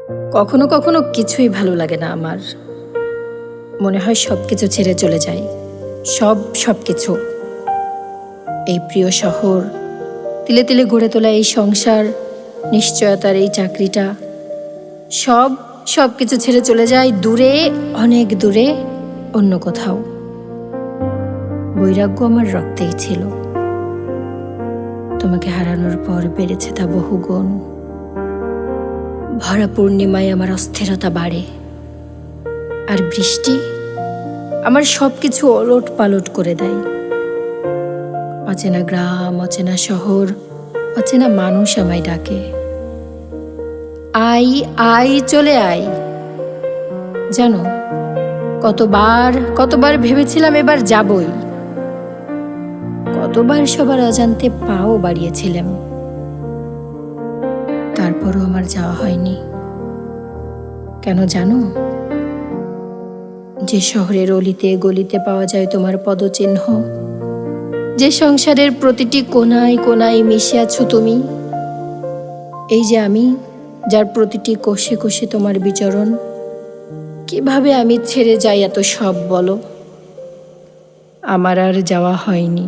কখনো কখনো কিছুই ভালো লাগে না আমার। মনে হয় সব কিছু ছেড়ে চলে যাই। সব কিছু। এই প্রিয় শহর, তিলে তিলে গড়ে তোলা এই সংসার, নিশ্চয়তার এই চাকরিটা, সব কিছু ছেড়ে চলে যায় দূরে, অনেক দূরে, অন্য কোথাও। বৈরাগ্য আমার রক্তেই ছিল। তোমাকে হারানোর পর বেড়েছে তা বহুগুণ। ভরা পূর্ণিমায় আমার অস্থিরতা বাড়ে। আর বৃষ্টি আমার সবকিছু ওলট পালট করে দেয়। অচেনা গ্রাম, অচেনা শহর, অচেনা মানুষ আমায় ডাকে, আই আই চলে আয়। জানো, কতবার ভেবেছিলাম এবার যাবই। কতবার সবার অজান্তে পাও বাড়িয়েছিলাম, তারপরও আমার যাওয়া হয়নি। কেন জানো? যে শহরের অলিতে গলিতে পাওয়া যায় তোমার পদচিহ্ন, যে সংসারের প্রতিটি কোনায় কোনায় মিশে আছো তুমি, এই যে আমি, যার প্রতিটি কোষে কোষে তোমার বিচরণ, কিভাবে আমি ছেড়ে যাই এত সব বলো? আমার আর যাওয়া হয়নি।